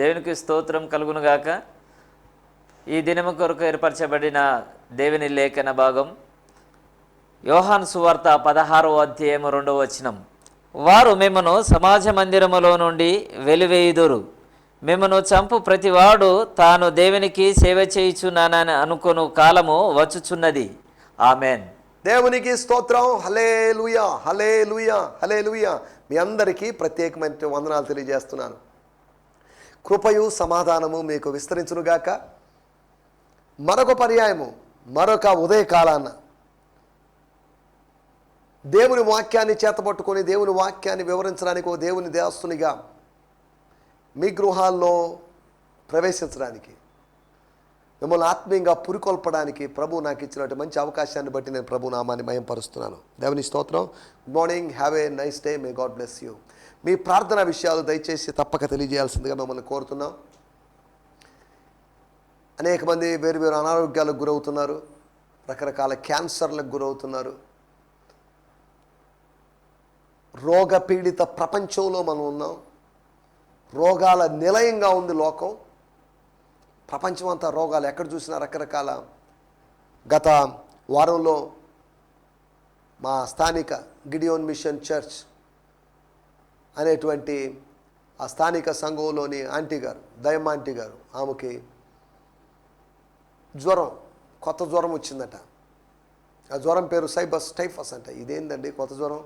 దేవునికి స్తోత్రం కలుగునుగాక. ఈ దినము కొరకు ఏర్పరచబడిన దేవుని లేఖన భాగం యోహాను సువార్త 16వ అధ్యాయము 2వ వచనం. వారు మిమ్మను సమాజ మందిరములో నుండి వెలివేయుదురు, మిమ్మను చంపు ప్రతివాడు తాను దేవునికి సేవ చేయుచున్నానని అనుకొను కాలము వచ్చుచున్నది. ఆమెన్. దేవునికి స్తోత్రం. హల్లెలూయా, హల్లెలూయా, హల్లెలూయా. మీ అందరికీ ప్రత్యేకమైన వందనాలు తెలియజేస్తున్నాను. కృపయు సమాధానము మీకు విస్తరించునుగాక. మరొక పర్యాయము, మరొక ఉదయకాలాన దేవుని వాక్యాన్ని చేతపట్టుకొని దేవుని వాక్యాన్ని వివరించడానికి ఓ దేవుని దాసునిగా మీ గృహాల్లో ప్రవేశించడానికి, మిమ్మల్ని ఆత్మీయంగా పురికొల్పడానికి ప్రభు నాకు ఇచ్చినట్టు మంచి అవకాశాన్ని బట్టి నేను ప్రభు నామాన్ని మహిమపరుస్తున్నాను. దేవుని స్తోత్రం. Good morning, have a nice day, may God bless you. మీ ప్రార్థనా విషయాలు దయచేసి తప్పక తెలియజేయాల్సిందిగా మిమ్మల్ని కోరుతున్నాం. అనేక మంది వేరు వేరు అనారోగ్యాలకు గురవుతున్నారు, రకరకాల క్యాన్సర్లకు గురవుతున్నారు. రోగ పీడిత ప్రపంచంలో మనం ఉన్నాం. రోగాల నిలయంగా ఉంది లోకం. ప్రపంచం అంతా రోగాలు, ఎక్కడ చూసినా రకరకాల. గత వారంలో మా స్థానిక గిడియోన్ మిషన్ చర్చ్ అనేటువంటి ఆ స్థానిక సంఘంలోని ఆంటీ గారు, దయమ్మ ఆంటీ గారు, ఆమెకి జ్వరం, కొత్త జ్వరం వచ్చిందట. ఆ జ్వరం పేరు టైఫస్ అంట. ఇదేందండి కొత్త జ్వరం?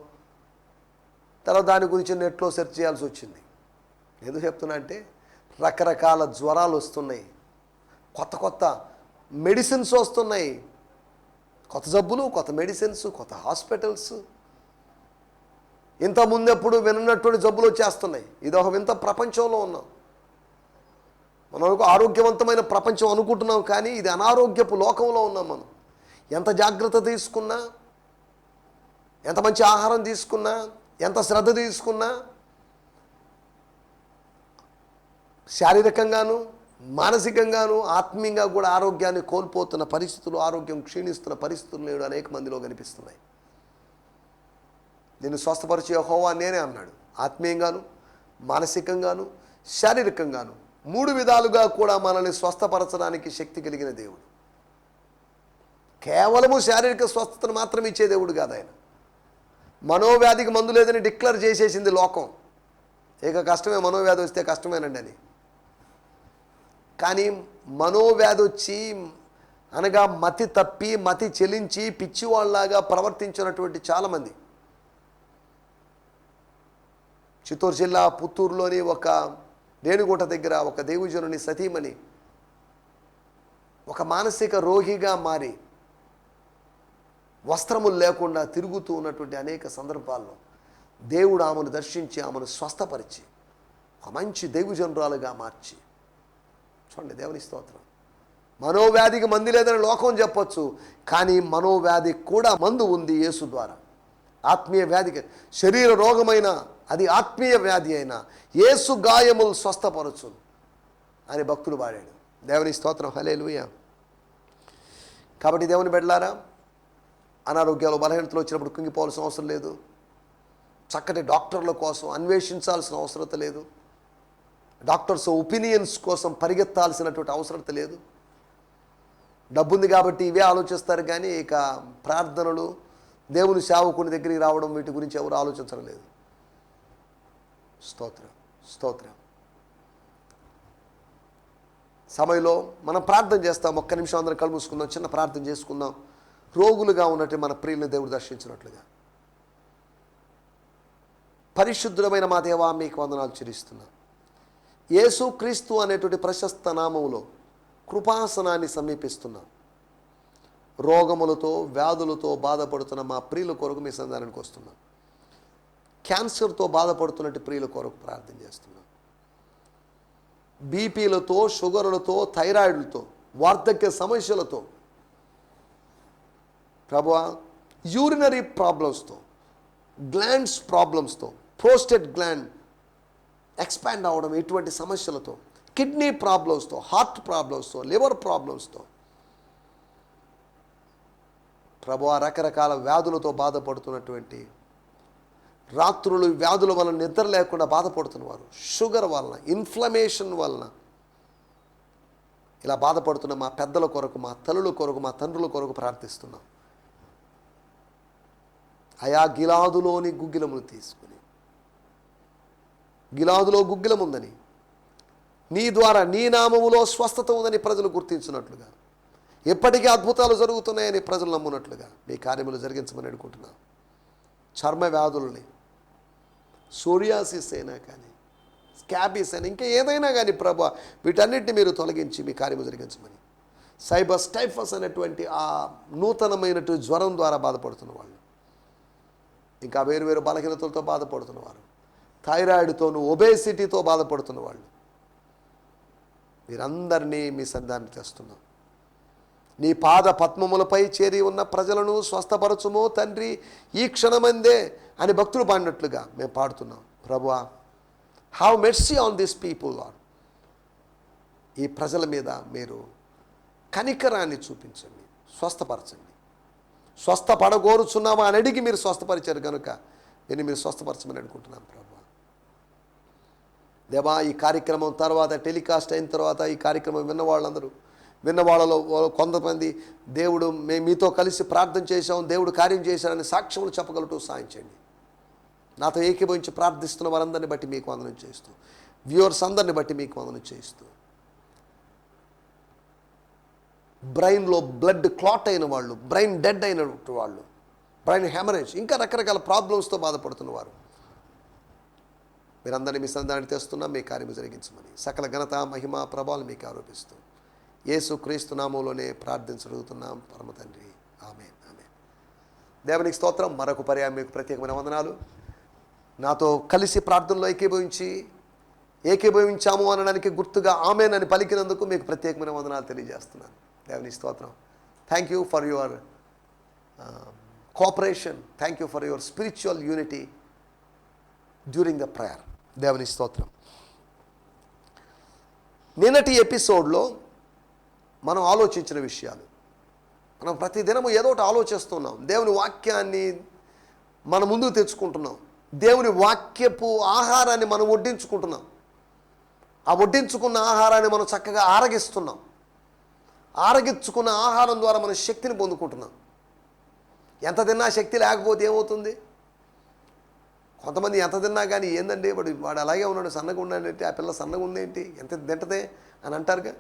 తర్వాత దాని గురించి నెట్లో సెర్చ్ చేయాల్సి వచ్చింది. ఎందుకు చెప్తున్నా అంటే రకరకాల జ్వరాలు వస్తున్నాయి, కొత్త కొత్త మెడిసిన్స్ వస్తున్నాయి, కొత్త జబ్బులు, కొత్త మెడిసిన్స్, కొత్త హాస్పిటల్స్, ఇంత ముందెప్పుడు విననటువంటి జబ్బులు వచ్చేస్తున్నాయి. ఇది ఒక వింత ప్రపంచంలో ఉన్నాం మనం. ఆరోగ్యవంతమైన ప్రపంచం అనుకుంటున్నాం, కానీ ఇది అనారోగ్యపు లోకంలో ఉన్నాం మనం. ఎంత జాగ్రత్త తీసుకున్నా, ఎంత మంచి ఆహారం తీసుకున్నా, ఎంత శ్రద్ధ తీసుకున్నా, శారీరకంగాను మానసికంగాను ఆత్మీయంగా కూడా ఆరోగ్యాన్ని కోల్పోతున్న పరిస్థితులు, ఆరోగ్యం క్షీణిస్తున్న పరిస్థితులు నేడు అనేక మందిలో కనిపిస్తున్నాయి. నేను స్వస్థపరిచే యెహోవా నేనే అన్నాడు. ఆత్మీయంగాను మానసికంగాను శారీరకంగాను 3 విధాలుగా కూడా మనల్ని స్వస్థపరచడానికి శక్తి కలిగిన దేవుడు. కేవలము శారీరక స్వస్థతను మాత్రం ఇచ్చే దేవుడు కాదు ఆయన. మనోవ్యాధికి మందు లేదని డిక్లేర్ చేసేసింది లోకం. ఇక కష్టమే, మనోవ్యాధి వస్తే కష్టమేనండి అని. కానీ మనోవ్యాధి వచ్చి అనగా మతి తప్పి, మతి చెలించి పిచ్చివాళ్ళలాగా ప్రవర్తించినటువంటి చాలామంది. చిత్తూరు జిల్లా పుత్తూరులోని ఒక రేణిగుంట దగ్గర ఒక దేవుజనుని సతీమణి ఒక మానసిక రోగిగా మారి వస్త్రములు లేకుండా తిరుగుతూ ఉన్నటువంటి అనేక సందర్భాల్లో దేవుడు ఆమెను దర్శించి ఆమెను స్వస్థపరిచి ఒక మంచి దేవుజనురాలుగా మార్చి, చూడండి దేవుని స్తోత్రం. మనోవ్యాధికి మందు లేదని లోకం చెప్పొచ్చు, కానీ మనోవ్యాధికి కూడా మందు ఉంది యేసు ద్వారా. ఆత్మీయ వ్యాధికి, శరీర రోగమైన అది ఆత్మీయ వ్యాధి అయినా యేసు గాయములు స్వస్థపరచును అని భక్తుడు పాడాడు. దేవుని స్తోత్రం. హల్లెలూయా. కాబట్టి దేవుని బిడ్డలారా, అనారోగ్యాలు బలహీనతలు వచ్చినప్పుడు కుంగిపోవాల్సిన అవసరం లేదు. చక్కటి డాక్టర్ల కోసం అన్వేషించాల్సిన అవసరం లేదు. డాక్టర్స్ ఒపీనియన్స్ కోసం పరిగెత్తాల్సినటువంటి అవసరం లేదు. డబ్బుంది కాబట్టి ఇవే ఆలోచిస్తారు, కానీ ఇక ప్రార్థనలు, దేవుని సేవకుని దగ్గరికి రావడం, వీటి గురించి ఎవరు ఆలోచించడం లేదు. స్తోత్రం, స్తోత్రం. సమయంలో మనం ప్రార్థన చేస్తాం. ఒక్క నిమిషం అందరం కళ్ళు మూసుకుందాం, చిన్న ప్రార్థన చేసుకుందాం. రోగులుగా ఉన్నట్టు మన ప్రియులను దేవుడు దర్శించినట్లుగా. పరిశుద్ధమైన మా దేవా, మీకు వందనాలు చెల్లిస్తున్నాం. యేసు క్రీస్తు అనేటువంటి ప్రశస్త నామములో కృపాసనాన్ని సమీపిస్తున్నాం. రోగములతో వ్యాధులతో బాధపడుతున్న మా ప్రియుల కొరకు మీ సంధానానికి వస్తున్నాం. క్యాన్సర్తో బాధపడుతున్నట్టు ప్రియుల కొరకు ప్రార్థన చేస్తున్నాం. బీపీలతో, షుగర్లతో, థైరాయిడ్లతో, వార్ధక్య సమస్యలతో, ప్రభువా, యూరినరీ ప్రాబ్లమ్స్తో, గ్లాండ్స్ ప్రాబ్లమ్స్తో, ప్రోస్టేట్ గ్లాండ్ ఎక్స్పాండ్ అవ్వడం, ఇటువంటి సమస్యలతో, కిడ్నీ ప్రాబ్లమ్స్తో, హార్ట్ ప్రాబ్లమ్స్తో, లివర్ ప్రాబ్లమ్స్తో, ప్రభువా, రకరకాల వ్యాధులతో బాధపడుతున్నటువంటి రాత్రులు వ్యాధుల వలన నిద్ర లేకుండా బాధపడుతున్నవారు, షుగర్ వలన, ఇన్ఫ్లమేషన్ వలన ఇలా బాధపడుతున్న మా పెద్దల కొరకు, మా తల్లుల కొరకు, మా తండ్రుల కొరకు ప్రార్థిస్తున్నాం. అయా గిలాదులోని గుగ్గిలమును తీసుకుని, గిలాదులో గుగ్గిలం ఉందని, నీ ద్వారా నీ నామములో స్వస్థత ఉందని ప్రజలు గుర్తించినట్లుగా, ఎప్పటికీ అద్భుతాలు జరుగుతున్నాయని ప్రజలు నమ్మునట్లుగా మీ కార్యములు జరిగించమని అనుకుంటున్నాం. చర్మ వ్యాధులని, సోరియాసిస్ అయినా కానీ, స్కాబీస్ అయినా, ఇంకా ఏదైనా కానీ ప్రభా, వీటన్నిటిని మీరు తొలగించి మీ కార్యము జరిగించమని. సైబస్ టైఫస్ అనేటువంటి ఆ నూతనమైనటువంటి జ్వరం ద్వారా బాధపడుతున్న వాళ్ళు, ఇంకా వేరు బలహీనతలతో బాధపడుతున్నవారు, థైరాయిడ్తోనూ ఒబేసిటీతో బాధపడుతున్న వాళ్ళు, వీరందరినీ మీ సన్నిధానం తెస్తున్నాం. నీ పాద పద్మములపై చేరి ఉన్న ప్రజలను స్వస్థపరచుమో తండ్రి ఈ క్షణమందే అని భక్తులు పాడినట్లుగా మేము పాడుతున్నాం. ప్రభువా, have mercy on this people lord. ఈ ప్రజల మీద మీరు కనికరాన్ని చూపించండి, స్వస్థపరచండి. స్వస్థపడగోరుచున్నావా అని అడిగి మీరు స్వస్థపరిచారు కనుక మీరు స్వస్థపరచమని అనుకుంటున్నాం. ప్రభు దేవా, ఈ కార్యక్రమం తర్వాత, టెలికాస్ట్ అయిన తర్వాత, ఈ కార్యక్రమం విన్న వాళ్ళలో కొంతమంది దేవుడు మేము మీతో కలిసి ప్రార్థన చేశాం, దేవుడు కార్యం చేశాడని సాక్ష్యములు చెప్పగలటూ సాయించండి. నాతో ఏకీభవించి ప్రార్థిస్తున్న వారందరిని బట్టి మీకు వందనం చేస్తూ, వ్యూవర్స్ అందరిని బట్టి మీకు వందనం చేస్తూ, బ్రెయిన్లో బ్లడ్ క్లాట్ అయిన వాళ్ళు, బ్రెయిన్ డెడ్ అయిన వాళ్ళు, బ్రెయిన్ హెమరేజ్, ఇంకా రకరకాల ప్రాబ్లమ్స్తో బాధపడుతున్నవారు, మీరందరినీ మీ సన్నిధానానికి తెస్తున్నా మీ కార్యము జరిగించమని సకల ఘనత, మహిమ, ప్రభావాలు మీకు ఆరోపిస్తూ యేసు క్రీస్తు నామములోనే ప్రార్థించగలుగుతున్నాం పరమ తండ్రి. ఆమేన్, ఆమేన్. దేవునికి స్తోత్రం. మరొక పర్యాయం మీకు ప్రత్యేకమైన వందనాలు. నాతో కలిసి ప్రార్థనలో ఏకీభవించాము అనడానికి గుర్తుగా ఆమేన్ అని పలికినందుకు మీకు ప్రత్యేకమైన వందనాలు తెలియజేస్తున్నాను. దేవునికి స్తోత్రం. Thank you for your cooperation. Thank you for your spiritual unity during the prayer. దేవునికి స్తోత్రం. నిన్నటి ఎపిసోడ్లో మనం ఆలోచించిన విషయాలు, మనం ప్రతిదినము ఏదో ఒకటి ఆలోచిస్తున్నాం. దేవుని వాక్యాన్ని మన ముందుకు తెచ్చుకుంటున్నాం. దేవుని వాక్యపు ఆహారాన్ని మనం వడ్డించుకుంటున్నాం. ఆ వడ్డించుకున్న ఆహారాన్ని మనం చక్కగా ఆరగిస్తున్నాం. ఆరగించుకున్న ఆహారం ద్వారా మనం శక్తిని పొందుకుంటున్నాం. ఎంత తిన్నా శక్తి లేకపోతే ఏమవుతుంది? కొంతమంది ఎంత తిన్నా కానీ ఏందండి వాడు అలాగే ఉన్నాడు, సన్నగా ఉన్నాడంటే, ఆ పిల్ల సన్నగా ఉందేంటి, ఎంత తింటదే అని అంటారుగా.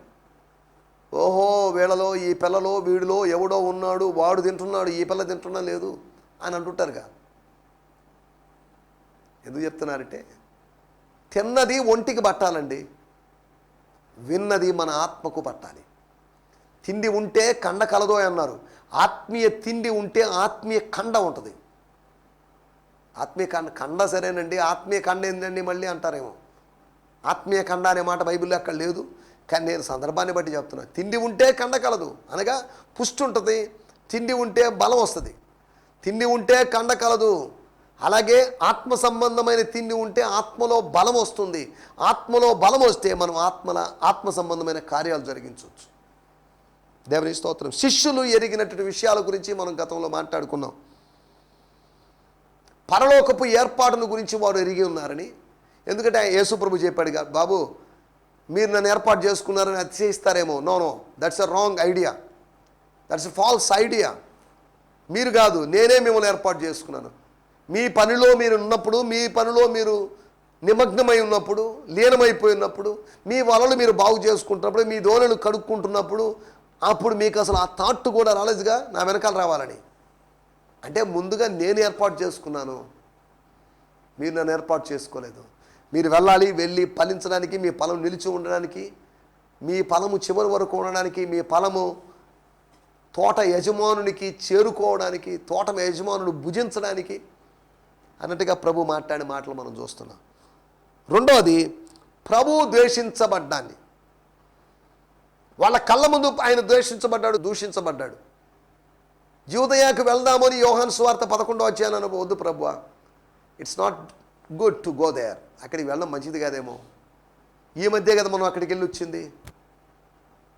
ఓహో, వీళ్ళలో, ఈ పిల్లలో, వీడిలో ఎవడో ఉన్నాడు, వాడు తింటున్నాడు, ఈ పిల్ల తింటున్నా లేదు అని అంటుంటారుగా. ఎందుకు చెప్తున్నారంటే, తిన్నది ఒంటికి పట్టాలండి, విన్నది మన ఆత్మకు పట్టాలి. తిండి ఉంటే కండ కలదో అన్నారు. ఆత్మీయ తిండి ఉంటే ఆత్మీయ కండ ఉంటుంది. ఆత్మీయ కండ సరేనండి, ఆత్మీయ కండ ఏంటండి మళ్ళీ అంటారేమో. ఆత్మీయ కండ అనే మాట బైబిల్లో అక్కడ లేదు, కానీ నేను సందర్భాన్ని బట్టి చెప్తున్నాను. తిండి ఉంటే కండ కలదు అనగా పుష్టి ఉంటుంది, తిండి ఉంటే బలం వస్తుంది. తిండి ఉంటే కండ కలదు. అలాగే ఆత్మ సంబంధమైన తిండి ఉంటే ఆత్మలో బలం వస్తుంది. ఆత్మలో బలం వస్తే మనం ఆత్మ సంబంధమైన కార్యాలు జరిగించవచ్చు. దేవుని స్తోత్రం. శిష్యులు ఎరిగినటువంటి విషయాల గురించి మనం గతంలో మాట్లాడుకున్నాం. పరలోకపు ఏర్పాటును గురించి వారు ఎరిగి ఉన్నారని. ఎందుకంటే యేసుప్రభు చెప్పాడుగా, బాబు మీరు నన్ను ఏర్పాటు చేసుకున్నారని అతిశయిస్తారేమో. No, that's a wrong idea, that's a false idea. మీరు కాదు, నేనే మిమ్మల్ని ఏర్పాటు చేసుకున్నాను. మీ పనిలో మీరు ఉన్నప్పుడు, మీ పనిలో మీరు నిమగ్నమై ఉన్నప్పుడు, లీనమైపోయి ఉన్నప్పుడు, మీ వలలు మీరు బాగు చేసుకుంటున్నప్పుడు, మీ దోణులు కడుక్కుంటున్నప్పుడు, అప్పుడు మీకు అసలు ఆ థాట్ కూడా రాలేదుగా నా వెనకాల రావాలని. అంటే ముందుగా నేను ఏర్పాటు చేసుకున్నాను, మీరు నన్ను ఏర్పాటు చేసుకోలేదు. మీరు వెళ్ళి ఫలించడానికి, మీ ఫలం నిలిచి ఉండడానికి, మీ ఫలము చివరి వరకు ఉండడానికి, మీ ఫలము తోట యజమానునికి చేరుకోవడానికి, తోట యజమానుడు భుజించడానికి అన్నట్టుగా ప్రభు మాట్లాడే మాటలు మనం చూస్తున్నాం. రెండవది, ప్రభు ద్వేషించబడ్డాన్ని. వాళ్ళ కళ్ళ ముందు ఆయన ద్వేషించబడ్డాడు, దూషించబడ్డాడు. యూదయాకు వెళ్దామని యోహాను సువార్త 11వ అధ్యాయం వద్దు ప్రభువా, it's not good to go there, అక్కడికి వెళ్ళడం మంచిది కాదేమో. ఈ మధ్య కదా మనం అక్కడికి వెళ్ళి వచ్చింది,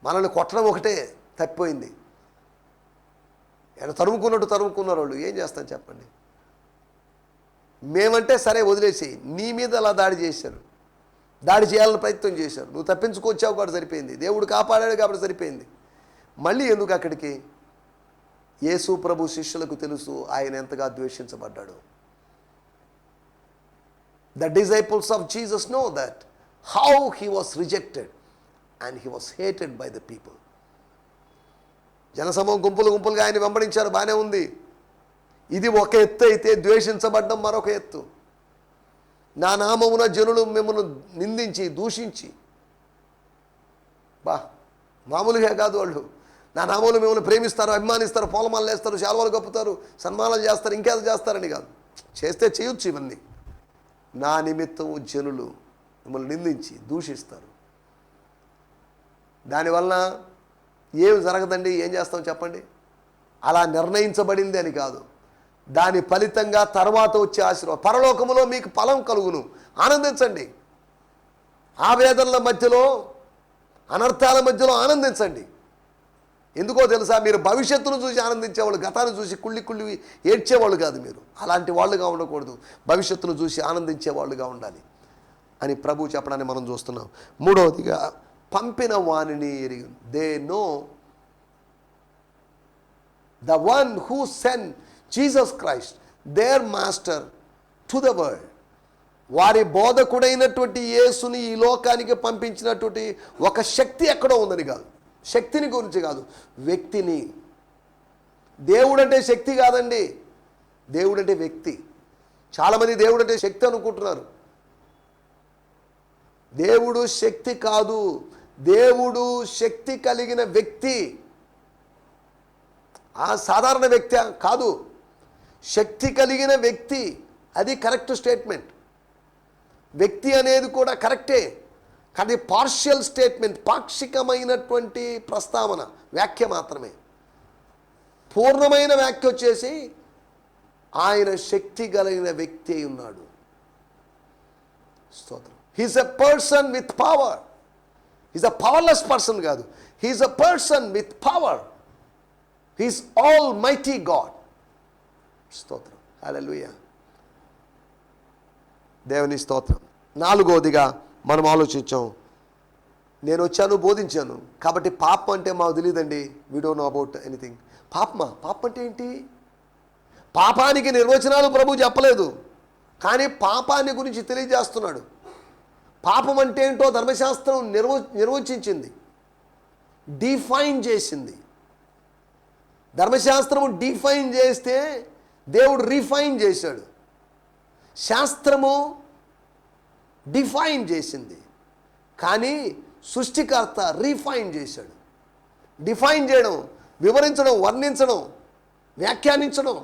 మనల్ని కొట్టడం ఒకటే తప్పిపోయింది. తరుముకున్నట్టు తరుముకున్నారు వాళ్ళు. ఏం చేస్తాను చెప్పండి. మేమంటే సరే వదిలేసి, నీ మీద అలా దాడి చేశారు, దాడి చేయాలని ప్రయత్నం చేశారు. నువ్వు తప్పించుకొచ్చావు కాబట్టి సరిపోయింది, దేవుడు కాపాడాడు కాబట్టి సరిపోయింది. మళ్ళీ ఎందుకు అక్కడికి? యేసు ప్రభు శిష్యులకు తెలుసు ఆయన ఎంతగా ద్వేషించబడ్డాడు. The disciples of Jesus know that how he was rejected and he was hated by the people. జనసమూహం గుంపులుగా ఆయన వెంబడించారు, బాగానే ఉంది. ఇది ఒక ఎత్తు అయితే ద్వేషించబడ్డం మరొక ఎత్తు. నా నామమున జనులు మిమ్మల్ని నిందించి దూషించి, మామూలుగా కాదు, వాళ్ళు నా నామములు మిమ్మల్ని ప్రేమిస్తారు, అభిమానిస్తారు, పూలమాలలు వేస్తారు, శాలువాలు కప్పుతారు, సన్మానాలు చేస్తారు, ఇంకేదో చేస్తారని కాదు, చేస్తే చేయొచ్చు. ఇవన్నీ నా నిమిత్తం జనులు మిమ్మల్ని నిందించి దూషిస్తారు. దానివల్ల ఏం జరగదండి, ఏం చేస్తాం చెప్పండి? అలా నిర్ణయించబడింది అని కాదు, దాని ఫలితంగా తర్వాత వచ్చే ఆశీర్వాదం. పరలోకములో మీకు ఫలం కలుగును, ఆనందించండి. ఆవేదనల మధ్యలో, అనర్థాల మధ్యలో ఆనందించండి. ఎందుకో తెలుసా? మీరు భవిష్యత్తును చూసి ఆనందించేవాళ్ళు, గతాన్ని చూసి కుళ్ళి ఏడ్చేవాళ్ళు కాదు. మీరు అలాంటి వాళ్ళుగా ఉండకూడదు, భవిష్యత్తును చూసి ఆనందించే వాళ్ళుగా ఉండాలి అని ప్రభు చెప్పడాన్ని మనం చూస్తున్నాం. మూడవదిగా, పంపిన వానిని ఎరిగి, they know the one who send Jesus Christ there master to the world. వారి బోధకుడైనటువంటి యేసుని ఈ లోకానికి పంపించినటువంటి ఒక శక్తి ఎక్కడో ఉందని కాదు, శక్తిని గురించి కాదు, వ్యక్తిని. దేవుడంటే శక్తి కాదండి, దేవుడంటే వ్యక్తి. చాలామంది దేవుడంటే శక్తి అనుకుంటున్నారు. దేవుడు శక్తి కాదు, దేవుడు శక్తి కలిగిన వ్యక్తి. ఆ సాధారణ వ్యక్తి కాదు, శక్తి కలిగిన వ్యక్తి. అది కరెక్ట్ స్టేట్మెంట్. వ్యక్తి అనేది కూడా కరెక్టే, కానీ పార్షియల్ స్టేట్మెంట్, పాక్షికమైనటువంటి ప్రస్తావన, వ్యాఖ్య మాత్రమే. పూర్ణమైన వ్యాఖ్య వచ్చేసి ఆయన శక్తి కలిగిన వ్యక్తి అయి ఉన్నాడు. స్తోత్రం. He's a person with power. He's a powerless person కాదు, he's a person with power. He's almighty God. స్తోత్రం. హల్లెలూయా. దేవుని స్తోత్రం. నాలుగవదిగా మనం ఆలోచించాం, నేను వచ్చాను బోధించాను కాబట్టి పాపం అంటే మాకు తెలియదండి, we don't know about anything. పాపమా? పాపం అంటే ఏంటి? పాపానికి నిర్వచనాలు ప్రభు చెప్పలేదు, కానీ పాపాన్ని గురించి తెలియజేస్తున్నాడు. పాపం అంటే ఏంటో ధర్మశాస్త్రం నిర్వచించింది, డిఫైన్ చేసింది. ధర్మశాస్త్రము డిఫైన్ చేస్తే దేవుడు రిఫైన్ చేశాడు. శాస్త్రము డిఫైన్ చేసింది, కానీ సృష్టికర్త రిఫైన్ చేశాడు. డిఫైన్ చేయడం, వివరించడం, వర్ణించడం, వ్యాఖ్యానించడం,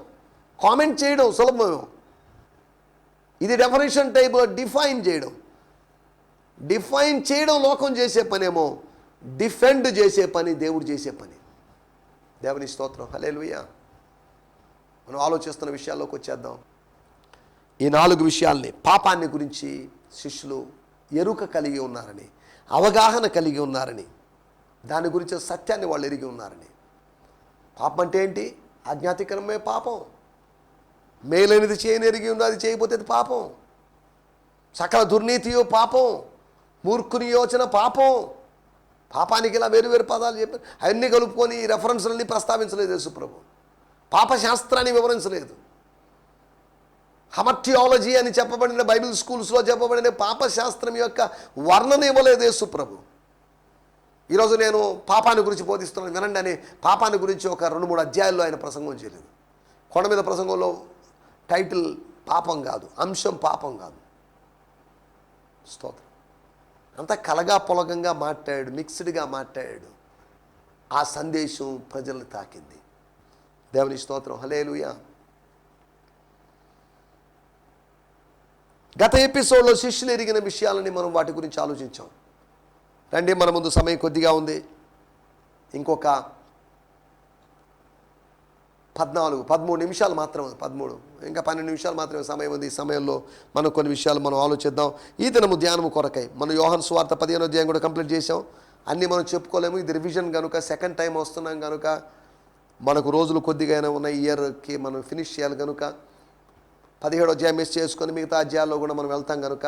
కామెంట్ చేయడం సులభం. ఇది డెఫినేషన్ టైప్లో డిఫైన్ చేయడం. డిఫైన్ చేయడం లోకం చేసే పనేమో, డిఫెండ్ చేసే పని దేవుడు చేసే పని. దేవుని స్తోత్రం. హల్లెలూయా. మనం ఆలోచిస్తున్న విషయాల్లోకి వచ్చేద్దాం. ఈ 4 విషయాల్ని, పాపాన్ని గురించి శిష్యులు ఎరుక కలిగి ఉన్నారని, అవగాహన కలిగి ఉన్నారని, దాని గురించి సత్యాన్ని వాళ్ళు ఎరిగి ఉన్నారని. పాపం అంటే ఏంటి? అజ్ఞాతికరమే పాపం. మేలైనది చేయని ఎరిగి ఉంది, అది చేయకపోతే అది పాపం. సకల దుర్నీతియో పాపం, మూర్ఖుని యోచన పాపం. పాపానికి ఇలా వేరు పదాలు చెప్పారు, అవన్నీ కలుపుకొని ఈ రెఫరెన్స్లన్నీ ప్రస్తావించలేదు యేసుప్రభు. పాపశాస్త్రాన్ని వివరించలేదు. హమర్టియాలజీ అని చెప్పబడిన బైబిల్ స్కూల్స్లో చెప్పబడిన పాపశాస్త్రం యొక్క వర్ణన ఇవ్వలేదు యేసుప్రభు. ఈరోజు నేను పాపాన్ని గురించి బోధిస్తున్నాను వినండి అని పాపాన్ని గురించి ఒక 2-3 అధ్యాయాల్లో ఆయన ప్రసంగం చేయలేదు. కొండ మీద ప్రసంగంలో టైటిల్ పాపం కాదు, అంశం పాపం కాదు. స్తోత్రం. అంతా కలగా పొలగంగా మాట్లాడాడు, మిక్స్డ్గా మాట్లాడాడు. ఆ సందేశం ప్రజల్ని తాకింది. దేవుని స్తోత్రం. హల్లెలూయా. గత ఎపిసోడ్లో శిష్యులు ఎరిగిన విషయాలని మనం వాటి గురించి ఆలోచించాం. రండి, మన ముందు సమయం కొద్దిగా ఉంది. ఇంకొక 13 నిమిషాలు మాత్రమే, 13 ఇంకా 12 నిమిషాలు మాత్రమే సమయం ఉంది. ఈ సమయంలో మనం కొన్ని విషయాలు మనం ఆలోచిద్దాం. ఈ దినము ధ్యానము కొరకై మనం యోహాను సువార్త 15వ అధ్యాయం కూడా కంప్లీట్ చేసాం. అన్నీ మనం చెప్పుకోలేము, ఇది రివిజన్ కనుక, సెకండ్ టైం వస్తున్నాం కనుక, మనకు రోజులు కొద్దిగా ఉన్నాయి, ఇయర్కి మనం ఫినిష్ చేయాలి కనుక 17వ అధ్యాయం మిస్ చేసుకొని మిగతా అధ్యాయాల్లో కూడా మనం వెళ్తాం కనుక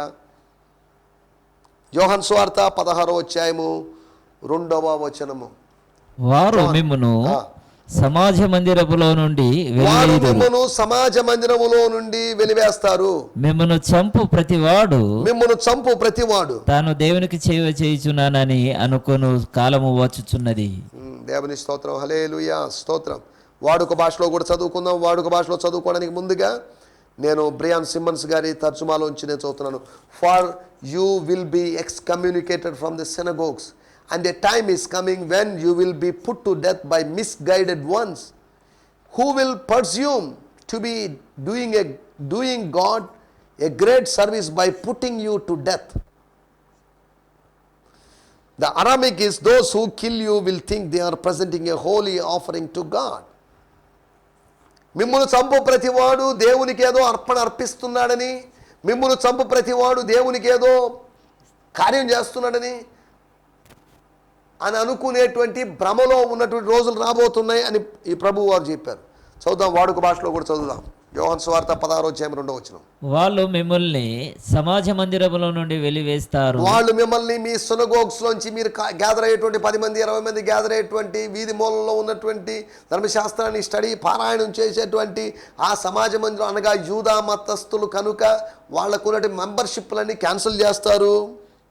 యోహాను సువార్త 16వ అధ్యాయము 2వ వచనము. వారు మిమ్మును సమాజ మందిరములో నుండి మిమ్మును సమాజ మందిరములో నుండి వెలివేస్తారు. మిమ్మును చంపు ప్రతివాడు తాను దేవునికి సేవ చేయుచున్నానని అనుకొను కాలము వచ్చుచున్నది. దేవుని స్తోత్రం, హల్లెలూయా, స్తోత్రం. వాడుక భాషలో కూడా చదువుకుందాం. వాడుక భాషలో చదువుకోవడానికి ముందుగా నేను బ్రియాన్ సిమ్మన్స్ గారి తర్జుమాలోంచి నేను చదువుతున్నాను. For you will be excommunicated from the synagogues and a time is coming when you will be put to death by misguided ones who will presume to be doing God a great service by putting you to death. The Aramaic is, those who kill you will think they are presenting a holy offering to God. మిమ్మును చంపు ప్రతివాడు దేవునికి ఏదో అర్పణ అర్పిస్తున్నాడని, మిమ్మును చంపు ప్రతివాడు దేవునికి ఏదో కార్యం చేస్తున్నాడని అని అనుకునేటువంటి భ్రమలో ఉన్నటువంటి రోజులు రాబోతున్నాయి అని ఈ ప్రభువు వారు చెప్పారు. చదువుదాం, వాడుక భాషలో కూడా చదువుదాం. యోహాను సువార్త 16వ అధ్యాయం 2వ వచనం. వాళ్ళు మిమ్మల్ని సమాజ మందిరములో నుండి వెలివేస్తారు. వాళ్ళు మిమ్మల్ని మీ సినగోగ్స్ లోంచి మీరు గ్యాదర్ అయ్యేటువంటి 10 మంది 20 మంది గ్యాదర్ అయ్యేటువంటి వీధి మూలలో ఉన్నటువంటి ధర్మశాస్త్రాన్ని స్టడీ పారాయణం చేసేటువంటి ఆ సమాజ మందిరం అనగా యూదా మతస్థులు కనుక వాళ్ళకున్నటువంటి మెంబర్షిప్లన్నీ క్యాన్సిల్ చేస్తారు,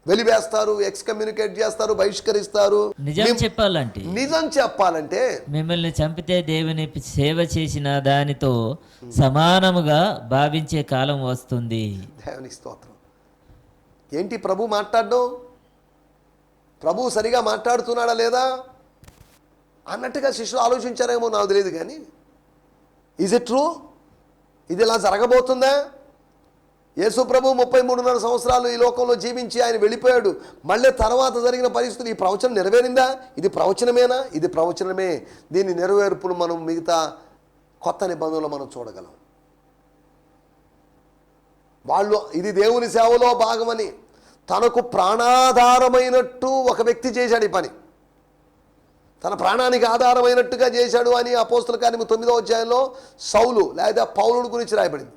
వెలివేస్తారు, ఎక్స్కమ్యూనికేట్ చేస్తారు, బహిష్కరిస్తారు. నిజం చెప్పాలంటే మిమ్మల్ని చంపితే దేవుని సేవ చేసిన దానితో సమానముగా భావించే కాలం వస్తుంది. దేవుని స్తోత్రం. ఏంటి ప్రభు మాట్లాడడం? ప్రభు సరిగా మాట్లాడుతున్నాడా లేదా అన్నట్టుగా శిష్యులు ఆలోచించారేమో నాకు తెలియదు. కానీ ఈజ్ ఇట్ ట్రూ? ఇది ఇలా జరగబోతుందా? యేసు ప్రభు 33.5 సంవత్సరాలు ఈ లోకంలో జీవించి ఆయన వెళ్ళిపోయాడు. మళ్ళీ తర్వాత జరిగిన పరిస్థితులు ఈ ప్రవచనం నెరవేరిందా? ఇది ప్రవచనమేనా? ఇది ప్రవచనమే. దీని నెరవేర్పును మనం మిగతా కొత్త నిబంధనలో మనం చూడగలం. వాళ్ళు ఇది దేవుని సేవలో భాగమని తనకు ప్రాణాధారమైనట్టు ఒక వ్యక్తి చేశాడు ఈ పని. తన ప్రాణానికి ఆధారమైనట్టుగా చేశాడు అని అపోస్తల కార్యము 9వ అధ్యాయంలో సౌలు లేదా పౌలుడు గురించి రాయబడింది.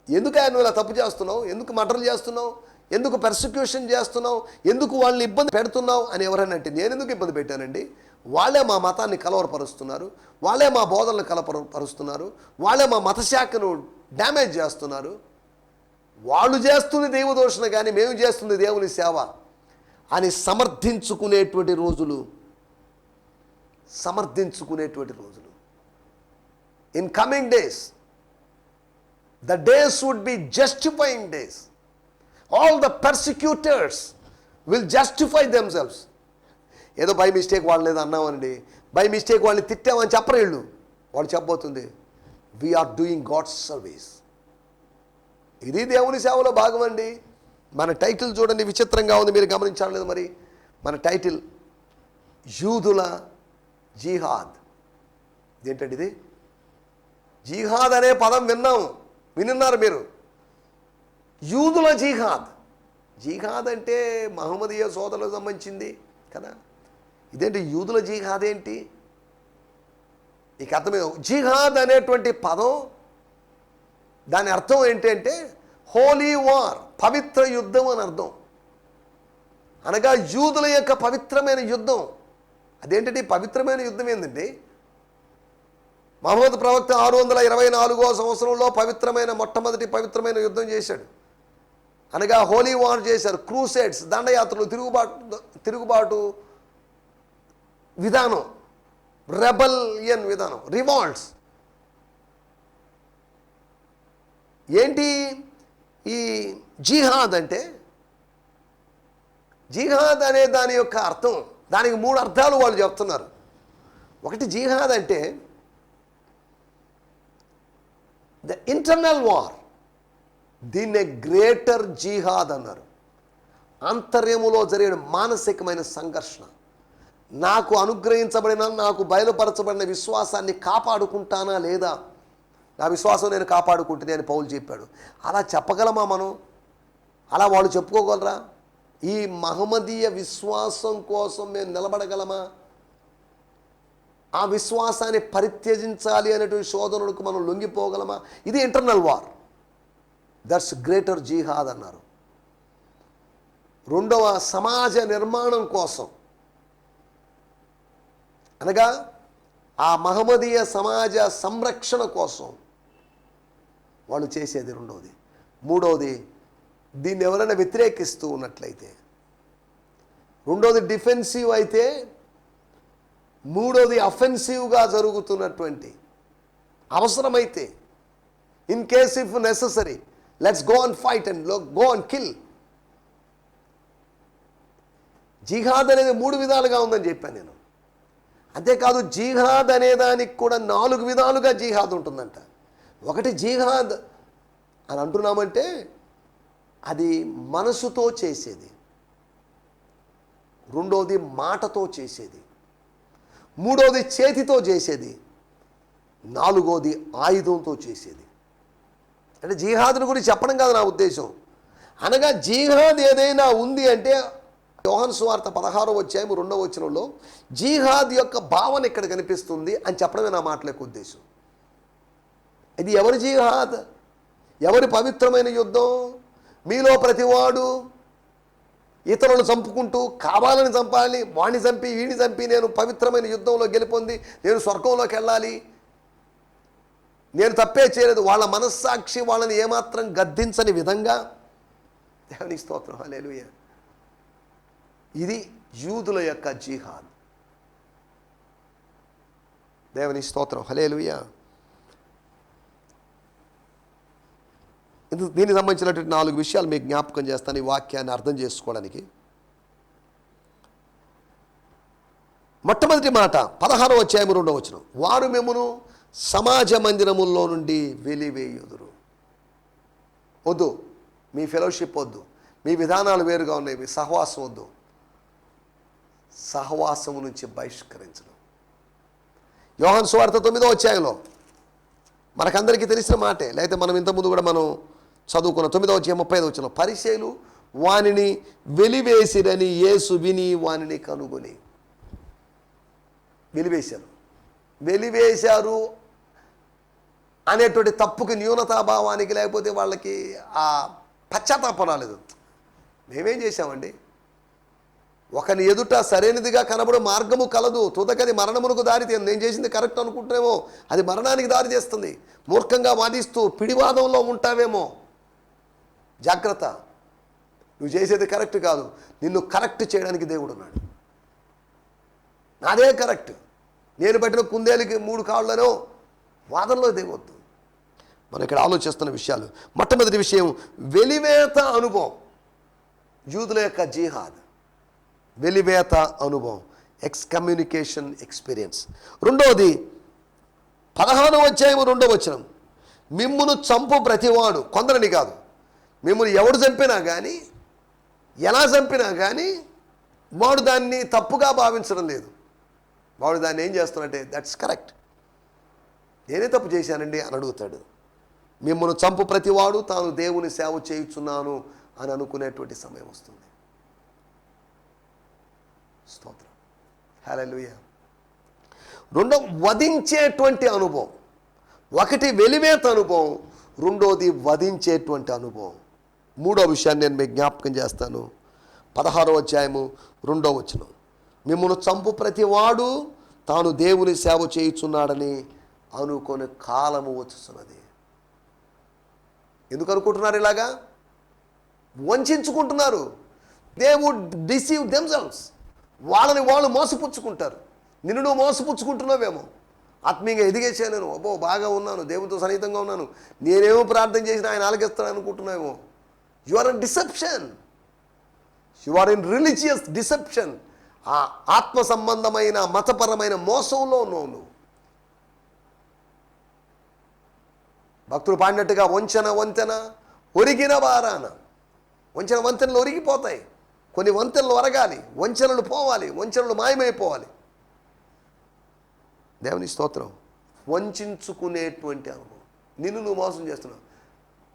ఎందుకు ఆయన ఇలా తప్పు చేస్తున్నావు? ఎందుకు మర్డర్లు చేస్తున్నావు? ఎందుకు పర్సిక్యూషన్ చేస్తున్నావు? ఎందుకు వాళ్ళని ఇబ్బంది పెడుతున్నావు అని ఎవరైనా అంటే నేను ఎందుకు ఇబ్బంది పెట్టానండి? వాళ్ళే మా మతాన్ని కలవరపరుస్తున్నారు, వాళ్ళే మా బోధనలు కలవరపరుస్తున్నారు, వాళ్ళే మా మతశాఖను డ్యామేజ్ చేస్తున్నారు. వాళ్ళు చేస్తుంది దైవదూషణ కానీ మేము చేస్తుంది దేవుని సేవ అని సమర్థించుకునేటువంటి రోజులు in coming days. The days would be justifying days. All the persecutors will justify themselves. ఏదో బై మిస్టేక్ వాళ్ళని ఏదో అన్నామనండి, బై మిస్టేక్ వాళ్ళని తిట్టామని చెప్పరు వీళ్ళు. వాళ్ళు చెప్పబోతుంది వీఆర్ డూయింగ్ గాడ్స్ సర్వీస్. ఇది దేవుని సేవలో భాగం అండి. మన టైటిల్ చూడండి, విచిత్రంగా ఉంది, మీరు గమనించాలి లేదు? మరి మన టైటిల్ యూదుల జిహాద్. ఇదేంటండి ఇది? జిహాద్ అనే పదం వినున్నారు మీరు. యూదుల జిహాద్. జిహాద్ అంటే మహమ్మదీయ సోదరులకు సంబంధించింది కదా. ఇదేంటి యూదుల జిహాద్ ఏంటి? ఇక అర్థమే. జిహాద్ అనేటువంటి పదం దాని అర్థం ఏంటంటే హోలీ వార్, పవిత్ర యుద్ధం అని అర్థం. అనగా యూదుల యొక్క పవిత్రమైన యుద్ధం. అదేంటంటే పవిత్రమైన యుద్ధం ఏంటండి? మహమ్మద్ ప్రవక్త 624వ సంవత్సరంలో మొట్టమొదటి పవిత్రమైన యుద్ధం చేశాడు. అనగా హోలీ వార్ చేశారు. క్రూసేడ్స్, దండయాత్రలు, తిరుగుబాటు విధానం, రెబలియన్ విధానం, రివాల్ట్స్. ఏంటి ఈ జిహాద్ అంటే? జిహాద్ అనే దాని యొక్క అర్థం, దానికి 3 అర్థాలు వాళ్ళు చెప్తున్నారు. ఒకటి, జిహాద్ అంటే ద ఇంటర్నల్ వార్. దీన్నే గ్రేటర్ జిహాద్ అన్నారు. ఆంతర్యములో జరిగిన మానసికమైన సంఘర్షణ. నాకు అనుగ్రహించబడిన, నాకు బయలుపరచబడిన విశ్వాసాన్ని కాపాడుకుంటానా లేదా? నా విశ్వాసం నేను కాపాడుకుంటుంది అని పౌలు చెప్పాడు. అలా చెప్పగలమా మనం? అలా వాళ్ళు చెప్పుకోగలరా? ఈ మహమ్మదీయ విశ్వాసం కోసం మేము నిలబడగలమా ఆ విశ్వాసాన్ని పరిత్యజించాలి అనేటువంటి శోధనలకు మనం లొంగిపోగలమా? ఇది ఇంటర్నల్ వార్. దట్స్ గ్రేటర్ జిహాద్ అన్నారు. రెండవ సమాజ నిర్మాణం కోసం, అనగా ఆ మహమ్మదీయ సమాజ సంరక్షణ కోసం వాళ్ళు చేసేది రెండవది. మూడవది, దీన్ని ఎవరైనా వ్యతిరేకిస్తూ ఉన్నట్లయితే, రెండవది డిఫెన్సివ్ అయితే, మూడవది అఫెన్సివ్గా జరుగుతున్నటువంటి, అవసరమైతే in case if necessary let's go and fight and go and kill. జిహాద్ అనేది 3 విధాలుగా ఉందని చెప్పాను నేను. అంతేకాదు జిహాద్ అనేదానికి కూడా 4 విధాలుగా జిహాద్ ఉంటుందంట. ఒకటి జిహాద్ అని అంటున్నామంటే అది మనసుతో చేసేది, రెండోది మాటతో చేసేది, మూడోది చేతితో చేసేది, నాలుగోది ఆయుధంతో చేసేది. అంటే జిహాద్ని గురించి చెప్పడం కాదు నా ఉద్దేశం. అనగా జిహాద్ ఏదైనా ఉంది అంటే యోహాను సువార్త 16వ అధ్యాయం 2వ వచనంలో జిహాద్ యొక్క భావన ఇక్కడ కనిపిస్తుంది అని చెప్పడమే నా మాటల యొక్క ఉద్దేశం. ఇది ఎవరి జిహాద్? ఎవరి పవిత్రమైన యుద్ధం? మీలో ప్రతివాడు ఇతరులను చంపుకుంటూ కావాలని చంపాలి, వాణ్ణి చంపి వీడిని చంపి నేను పవిత్రమైన యుద్ధంలో గెలుపొంది నేను స్వర్గంలోకి వెళ్ళాలి, నేను తప్పే చేయలేదు, వాళ్ళ మనస్సాక్షి వాళ్ళని ఏమాత్రం గద్దించని విధంగా. దేవునికి స్తోత్రం, హల్లెలూయా. ఇది యూదుల యొక్క జిహాద్. దేవుని స్తోత్రం, హల్లెలూయా. దీనికి సంబంధించినటువంటి 4 విషయాలు మీకు జ్ఞాపకం చేస్తాను ఈ వాక్యాన్ని అర్థం చేసుకోవడానికి. మొట్టమొదటి మాట 16వ అధ్యాయం 2వ వచనం, వారు మిమ్మును సమాజ మందిరముల్లో నుండి వెలివేయుదురు. వద్దు, మీ ఫెలోషిప్ వద్దు, మీ విధానాలు వేరుగా ఉన్నాయి, మీ సహవాసం వద్దు. సహవాసము నుంచి బహిష్కరించడం. యోహాను సువార్త 9వ అధ్యాయంలో మనకందరికీ తెలిసిన మాటే, లేకపోతే మనం ఇంతకుముందు కూడా మనం చదువుకున్న 9వ అధ్యాయం 35వ వచనం, పరిసయ్యులు వానిని వెలివేసిరని యేసు విని వానిని కనుగొని. వెలివేశారు అనేటువంటి తప్పుకి, న్యూనతాభావానికి, లేకపోతే వాళ్ళకి ఆ పశ్చాత్తాపం రాలేదు. మేమేం చేశామండి? ఒకని ఎదుట సరైనదిగా కనబడే మార్గము కలదు, తుదకది మరణమునకు దారి తీయదు. నేను చేసింది కరెక్ట్ అనుకుంటున్నామో అది మరణానికి దారి చేస్తుంది. మూర్ఖంగా వాదిస్తూ పిడివాదంలో ఉంటావేమో, జాగ్రత్త. నువ్వు చేసేది కరెక్ట్ కాదు, నిన్ను కరెక్ట్ చేయడానికి దేవుడు ఉన్నాడు. నాదే కరెక్ట్, నేను పెట్టిన కుందేలుకి 3 కాళ్ళనో వాదనలో దిగవద్దు. మనం ఇక్కడ ఆలోచిస్తున్న విషయాలు. మొట్టమొదటి విషయం వెలివేత అనుభవం, యూదుల యొక్క జిహాద్, వెలివేత అనుభవం, ఎక్స్కమ్యూనికేషన్ ఎక్స్పీరియన్స్. రెండవది 15వ అధ్యాయం 2వ వచనం, మిమ్మును చంపు ప్రతివాడు, కొందరిని కాదు, మిమ్మల్ని ఎవడు చంపినా కానీ, ఎలా చంపినా కానీ వాడు దాన్ని తప్పుగా భావించడం లేదు. వాడు దాన్ని ఏం చేస్తున్నాడంటే దట్స్ కరెక్ట్, నేనే తప్పు చేశానండి అని అడుగుతాడు. మిమ్మల్ని చంపు ప్రతివాడు తాను దేవుని సేవ చేయుచున్నాను అని అనుకునేటువంటి సమయం వస్తుంది. స్తోత్రం, హల్లెలూయా. రెండో వధించేటువంటి అనుభవం. ఒకటి వెలివేత అనుభవం, రెండోది వధించేటువంటి అనుభవం. మూడో విషయాన్ని నేను మీకు జ్ఞాపకం చేస్తాను. 16వ అధ్యాయము 2వ వచనం, మిమ్మల్ని చంపు ప్రతివాడు తాను దేవుని సేవ చేయుచున్నాడని అనుకునే కాలము వచ్చుతున్నది. ఎందుకు అనుకుంటున్నారు ఇలాగా? వంచుకుంటున్నారు. They would deceive themselves. వాళ్ళని వాళ్ళు మోసపుచ్చుకుంటారు. నిన్ను నువ్వు మోసపుచ్చుకుంటున్నావేమో. ఆత్మీయంగా ఎదిగేసాను నేను, అబ్బో బాగా ఉన్నాను, దేవునితో సన్నిహితంగా ఉన్నాను, నేనేమో ప్రార్థన చేసినా ఆయన ఆలకిస్తాను అనుకుంటున్నావేమో. You are in deception, you are in religious deception. ఆ ఆత్మ సంబంధమైన మతపరమైన మోసంలో ఉన్నావు నువ్వు. భక్తులు పాడినట్టుగా వంచన వంతెన ఒరిగిన వారాన. వంచన వంతెనలు ఒరిగిపోతాయి, కొన్ని వంతెనలు ఒరగాలి, వంచనలు పోవాలి, వంచనలు మాయమైపోవాలి. దేవుని స్తోత్రం. వంచుకునేటువంటి అనుభవం. నిన్ను నువ్వు మోసం చేస్తున్నావు.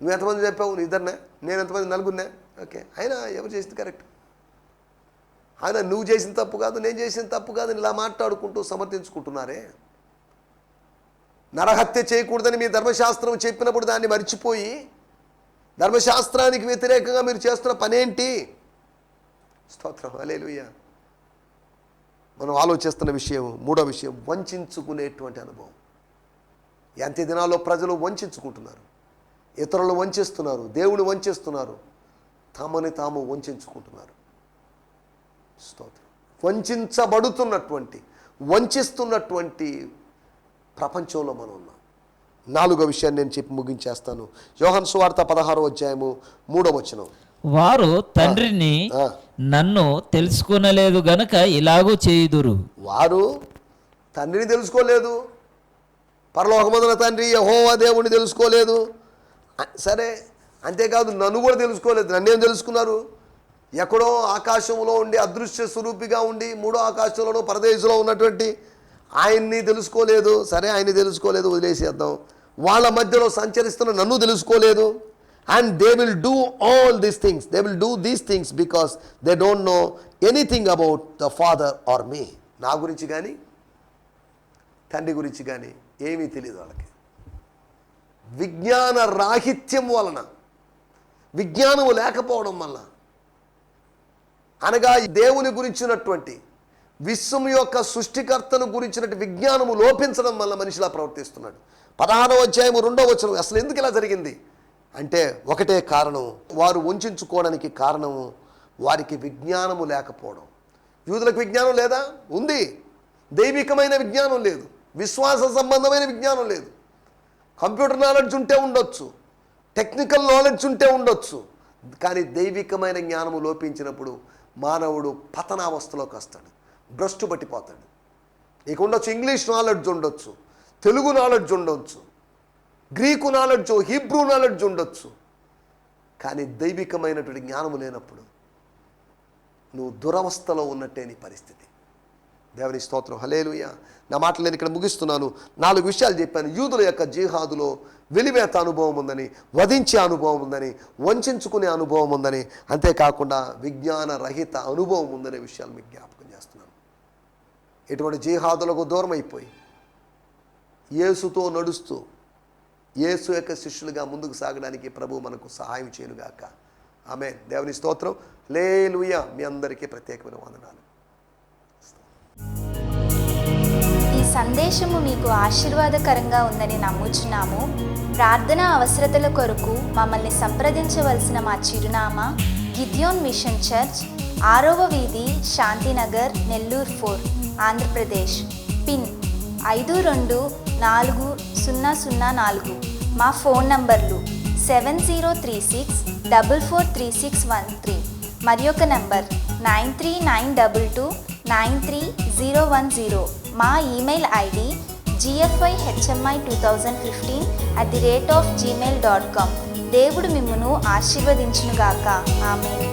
నువ్వు ఎంతమంది చెప్పావు? నువ్వు 2 నేను ఎంతమంది? 4. ఓకే, అయినా ఎవరు చేసింది కరెక్ట్? ఆయన నువ్వు చేసిన తప్పు కాదు, నేను చేసిన తప్పు కాదు ఇలా మాట్లాడుకుంటూ సమర్థించుకుంటున్నారే. నరహత్య చేయకూడదని మీ ధర్మశాస్త్రం చెప్పినప్పుడు దాన్ని మర్చిపోయి ధర్మశాస్త్రానికి వ్యతిరేకంగా మీరు చేస్తున్న పనేంటి? స్తోత్రం, హల్లెలూయా. మనం ఆలోచిస్తున్న విషయం, మూడో విషయం, వంచుకునేటువంటి అనుభవం. అంత్య దినాల్లో ప్రజలు వంచుకుంటున్నారు, ఇతరులు వంచిస్తున్నారు, దేవుని వంచిస్తున్నారు, తమని తాము వంచుకుంటున్నారు. స్తోత్రం. వంచిస్తున్నటువంటి ప్రపంచంలో మనం ఉన్నాం. నాలుగో విషయాన్ని నేను చెప్పి ముగించేస్తాను. యోహాను సువార్త 16వ అధ్యాయము 3వ వచనం. వారు తండ్రిని నన్ను తెలుసుకొనలేదు గనుక ఇలాగూ చేయుదురు. వారు తండ్రిని తెలుసుకోలేదు, పరలోకమందున తండ్రి యెహోవా దేవుని తెలుసుకోలేదు. సరే, అంతేకాదు నన్ను కూడా తెలుసుకోలేదు. నన్నేం తెలుసుకున్నారు? ఎక్కడో ఆకాశంలో ఉండి అదృశ్య స్వరూపిగా ఉండి మూడో ఆకాశంలోనో పరదేశంలో ఉన్నటువంటి ఆయన్ని తెలుసుకోలేదు. సరే, ఆయన్ని తెలుసుకోలేదు, వదిలేసేద్దాం. వాళ్ళ మధ్యలో సంచరిస్తున్న నన్ను తెలుసుకోలేదు. And they will do all these things, they will do these things because they don't know anything about the father or me. నా గురించి కానీ తండ్రి గురించి కానీ ఏమీ తెలియదు వాళ్ళకి. విజ్ఞాన రాహిత్యం వలన, విజ్ఞానము లేకపోవడం వల్ల, అనగా దేవుని గురించినటువంటి విశ్వం యొక్క సృష్టికర్తను గురించినటువంటి విజ్ఞానము లోపించడం వల్ల మనిషిలా ప్రవర్తిస్తున్నాడు. 16వ అధ్యాయము 2వ వచనం. అసలు ఎందుకు ఇలా జరిగింది అంటే ఒకటే కారణం, వారు వంచుకోవడానికి కారణము వారికి విజ్ఞానము లేకపోవడం. యూదులకు విజ్ఞానం లేదా? ఉంది. దైవికమైన విజ్ఞానం లేదు, విశ్వాస సంబంధమైన విజ్ఞానం లేదు. కంప్యూటర్ నాలెడ్జ్ ఉంటే ఉండొచ్చు, టెక్నికల్ నాలెడ్జ్ ఉంటే ఉండొచ్చు, కానీ దైవికమైన జ్ఞానము లోపించినప్పుడు మానవుడు పతనావస్థలోకి వస్తాడు, భ్రష్టు పట్టిపోతాడు. నీకు ఉండొచ్చు ఇంగ్లీష్ నాలెడ్జ్ ఉండొచ్చు, తెలుగు నాలెడ్జ్ ఉండొచ్చు, గ్రీకు నాలెడ్జ్, హీబ్రూ నాలెడ్జ్ ఉండొచ్చు, కానీ దైవికమైనటువంటి జ్ఞానము లేనప్పుడు నువ్వు దురవస్థలో ఉన్నట్టే నీ పరిస్థితి. దేవుని స్తోత్రం, హల్లెలూయా. నా మాటలు నేను ఇక్కడ ముగిస్తున్నాను. 4 విషయాలు చెప్పాను. యూదుల యొక్క జిహాదులో వెలివేత అనుభవం ఉందని, వధించే అనుభవం ఉందని, వంచుకునే అనుభవం ఉందని, అంతేకాకుండా విజ్ఞాన రహిత అనుభవం ఉందనే విషయాలు మీకు జ్ఞాపకం చేస్తున్నాను. ఇటువంటి జిహాదులకు దూరం అయిపోయి యేసుతో నడుస్తూ యేసు యొక్క శిష్యులుగా ముందుకు సాగడానికి ప్రభు మనకు సహాయం చేయనుగాక. ఆమేన్. దేవుని స్తోత్రం, హల్లెలూయా. మీ అందరికీ ప్రత్యేకమైన వందనాలు. ఈ సందేశము మీకు ఆశీర్వాదకరంగా ఉందని నమ్ముచున్నాము. ప్రార్థనా అవసరతల కొరకు మమ్మల్ని సంప్రదించవలసిన మా చిరునామా గిద్యోన్ మిషన్ చర్చ్, 6వ వీధి, శాంతినగర్, నెల్లూరు 4, ఆంధ్రప్రదేశ్. పిన్ 524004. మా ఫోన్ నంబర్లు 7036443613 మరి ఒక నంబర్ 9392293010. మా ఈమెయిల్ ఐడి gfihmi2015@gmail.com. దేవుడు మిమ్మును ఆశీర్వదించునుగాక. ఆమేన్.